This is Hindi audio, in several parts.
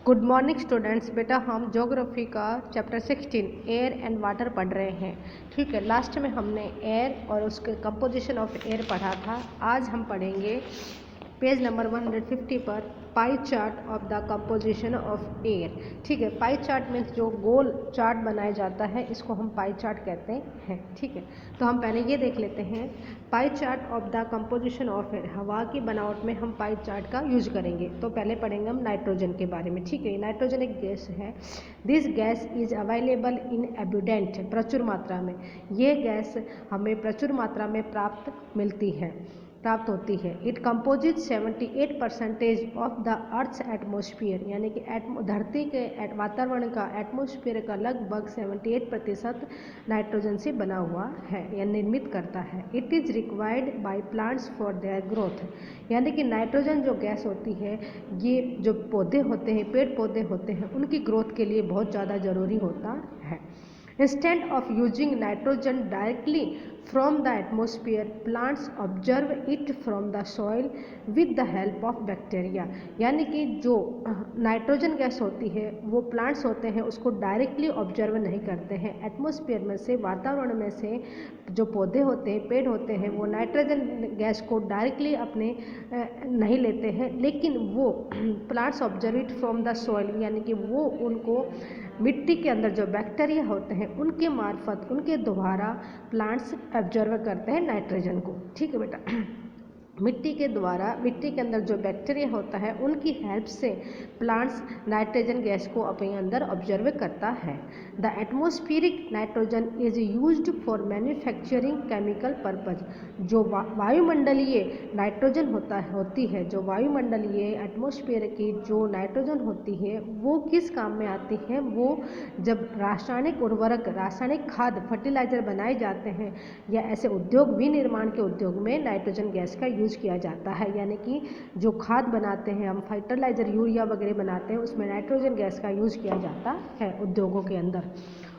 Good morning students. बेटा हम ज्योग्राफी का चैप्टर 16 एयर एंड वाटर पढ़ रहे हैं। ठीक है, लास्ट में हमने एयर और उसके कंपोजिशन ऑफ एयर पढ़ा था। आज हम पढ़ेंगे पेज नंबर 150 पर pie chart of the composition of air. ठीक है, पाई चार्ट मीन्स जो गोल चार्ट बनाया जाता है इसको हम पाई चार्ट कहते हैं। ठीक है, तो हम पहले ये देख लेते हैं pie chart of the composition of air. हवा की बनावट में हम पाई चार्ट का यूज करेंगे। तो पहले पढ़ेंगे हम नाइट्रोजन के बारे में। ठीक है, नाइट्रोजन एक गैस है। This gas is available in abundant, प्रचुर मात्रा में। ये गैस हमें प्रचुर मात्रा में प्राप्त होती है। It composite 78% of the earth's atmosphere, यानी कि धरती के वातावरण का एटमोसफियर का लगभग 78% नाइट्रोजन से बना हुआ है या निर्मित करता है। It is required by plants for their growth, यानी कि नाइट्रोजन जो गैस होती है ये जो पौधे होते हैं, पेड़ पौधे होते हैं, उनकी ग्रोथ के लिए बहुत ज़्यादा ज़रूरी होता है। Instead of using nitrogen directly from the atmosphere, plants observe it from the soil with the help of bacteria, यानी कि जो नाइट्रोजन गैस होती है वो प्लांट्स होते हैं उसको डायरेक्टली ऑब्जर्व नहीं करते हैं। एटमॉस्फेयर में से, वातावरण में से जो पौधे होते हैं, पेड़ होते हैं, वो नाइट्रोजन गैस को डायरेक्टली अपने नहीं लेते हैं, लेकिन वो plants observe it from the soil, यानी कि वो उनको मिट्टी के अंदर जो बैक्टीरिया होते हैं उनके मार्फत, उनके द्वारा प्लांट्स ऑब्जर्व करते हैं नाइट्रोजन को। ठीक है बेटा, मिट्टी के द्वारा, मिट्टी के अंदर जो बैक्टीरिया होता है उनकी हेल्प से प्लांट्स नाइट्रोजन गैस को अपने अंदर ऑब्जर्व करता है। The atmospheric nitrogen is used for manufacturing chemical purpose. जो वायुमंडलीय नाइट्रोजन होती है, जो वायुमंडलीय एटमोस्फियर की जो नाइट्रोजन होती है वो किस काम में आती है? वो जब रासायनिक उर्वरक, रासायनिक खाद, फर्टिलाइजर बनाए जाते हैं या ऐसे उद्योग, विनिर्माण के उद्योग में नाइट्रोजन गैस का यूज किया जाता है। यानी कि जो खाद बनाते हैं हम, फर्टिलाइजर, यूरिया वगैरह बनाते हैं, उसमें नाइट्रोजन गैस का यूज किया जाता है उद्योगों के अंदर।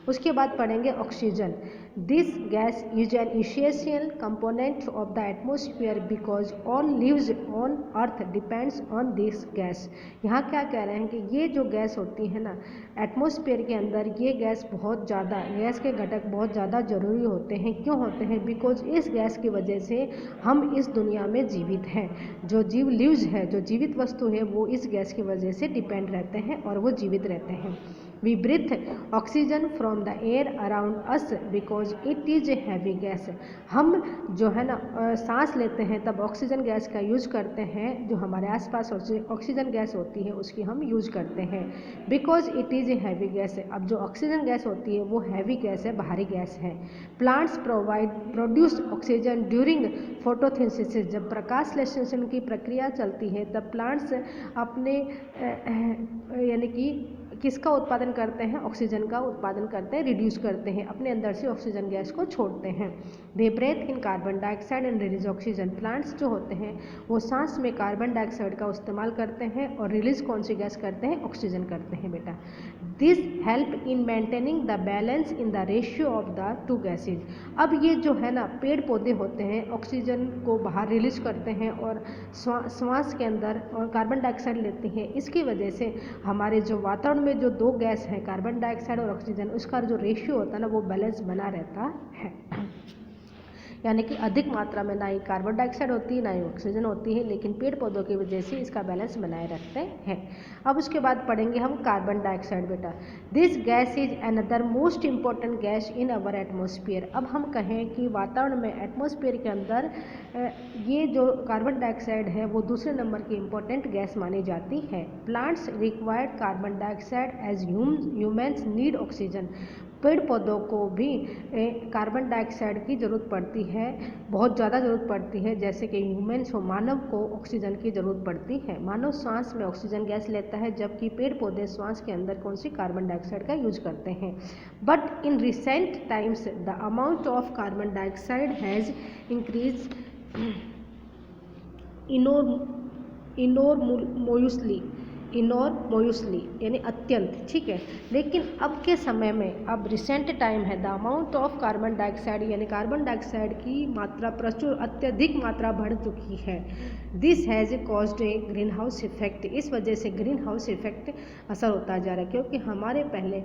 उसके बाद पढ़ेंगे oxygen. This gas is an essential component of the atmosphere because all lives on earth depends on this gas. यहाँ क्या कह रहे हैं कि ये जो गैस होती है ना एटमोसफियर के अंदर, ये गैस बहुत ज़्यादा, गैस के घटक बहुत ज़्यादा ज़रूरी होते हैं। क्यों होते हैं? बिकॉज इस गैस की वजह से हम इस दुनिया में जीवित हैं। जो लिव्स है, जो जीवित वस्तु है, वो इस गैस की वजह से डिपेंड रहते हैं और वो जीवित रहते हैं। We breathe oxygen from the air around us because it is a heavy gas। हम जो है ना सांस लेते हैं तब ऑक्सीजन गैस का यूज करते हैं। जो हमारे आसपास ऑक्सीजन गैस होती है उसकी हम यूज करते हैं because it is a heavy gas है। अब जो ऑक्सीजन गैस होती है वो हैवी गैस है, भारी गैस है। Plants produce oxygen during photosynthesis. जब प्रकाश संश्लेषण की प्रक्रिया चलती है तब प्लांट्स अपने यानी कि किसका उत्पादन करते हैं? ऑक्सीजन का उत्पादन करते हैं, रिड्यूस करते हैं, अपने अंदर से ऑक्सीजन गैस को छोड़ते हैं। They breathe in carbon dioxide and release oxygen. Plants जो होते हैं वो सांस में कार्बन डाइऑक्साइड का इस्तेमाल करते हैं और रिलीज कौन सी गैस करते हैं? ऑक्सीजन करते हैं बेटा। This help in maintaining the balance in the ratio of the two gases. अब ये जो है ना पेड़ पौधे होते हैं ऑक्सीजन को बाहर रिलीज करते हैं और श्वास के अंदर और कार्बन डाइऑक्साइड लेते हैं। इसकी वजह से हमारे जो वातावरण में जो दो गैस हैं, कार्बन डाइऑक्साइड और ऑक्सीजन, उसका जो रेशियो होता है ना वो बैलेंस बना रहता है। यानी कि अधिक मात्रा में ना ही कार्बन डाइऑक्साइड होती है ना ही ऑक्सीजन होती है, लेकिन पेड़ पौधों की वजह से इसका बैलेंस बनाए रखते हैं। अब उसके बाद पढ़ेंगे हम कार्बन डाइऑक्साइड बेटा। This gas is another most important gas in our atmosphere. अब हम कहें कि वातावरण में, एटमोसफियर के अंदर ये जो कार्बन डाइऑक्साइड है वो दूसरे नंबर की इम्पोर्टेंट गैस मानी जाती है। Plants required carbon dioxide as humans need oxygen. पेड़ पौधों को भी कार्बन डाइऑक्साइड की ज़रूरत पड़ती है, बहुत ज़्यादा ज़रूरत पड़ती है। जैसे कि ह्यूमन्स हो, मानव को ऑक्सीजन की ज़रूरत पड़ती है। मानव सांस में ऑक्सीजन गैस लेता है जबकि पेड़ पौधे श्वास के अंदर कौन सी? कार्बन डाइऑक्साइड का यूज करते हैं। But in recent times the amount of carbon dioxide has increase enormously इनॉर्मोसली यानी अत्यंत, ठीक है। लेकिन अब के समय में, अब रिसेंट टाइम है, the amount of carbon dioxide यानी कार्बन डाइऑक्साइड की मात्रा प्रचुर अत्यधिक मात्रा बढ़ चुकी है। This has caused A green house effect, इस वजह से ग्रीन हाउस इफेक्ट असर होता जा रहा है। क्योंकि हमारे पहले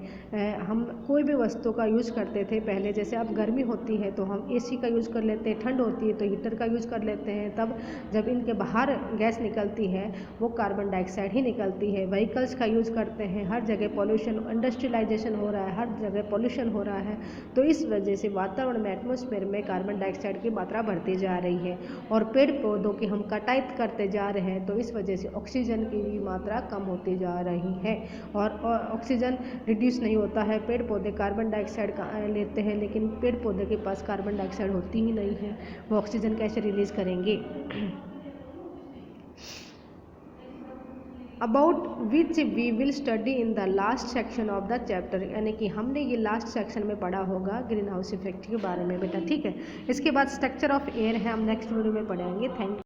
हम कोई भी वस्तु का यूज करते थे पहले, जैसे अब गर्मी होती है तो हम एसी का यूज कर लेते हैं, ठंड होती है तो हीटर का यूज कर लेते हैं। तब जब इनके बाहर गैस निकलती है वो कार्बन डाइऑक्साइड ही निकलती है। व्हीकल्स का यूज़ करते हैं, हर जगह पॉल्यूशन, इंडस्ट्रियलाइजेशन हो रहा है, हर जगह पॉल्यूशन हो रहा है। तो इस वजह से वातावरण में, एटमॉस्फेयर में कार्बन डाइऑक्साइड की मात्रा बढ़ती जा रही है। और पेड़ पौधों की हम कटाई करते जा रहे हैं तो इस वजह से ऑक्सीजन की भी मात्रा कम होती जा रही है। और ऑक्सीजन रिड्यूस नहीं होता है, पेड़ पौधे कार्बन डाइऑक्साइड का लेते हैं, लेकिन पेड़ पौधे के पास कार्बन डाइऑक्साइड होती ही नहीं है, वो ऑक्सीजन कैसे रिलीज करेंगे। About which we will study in the last section of the chapter, यानी कि हमने ये लास्ट सेक्शन में पढ़ा होगा ग्रीन हाउस इफेक्ट के बारे में बेटा, ठीक है। इसके बाद स्ट्रक्चर ऑफ एयर है, हम नेक्स्ट वीडियो में पढ़ेंगे। Thank you.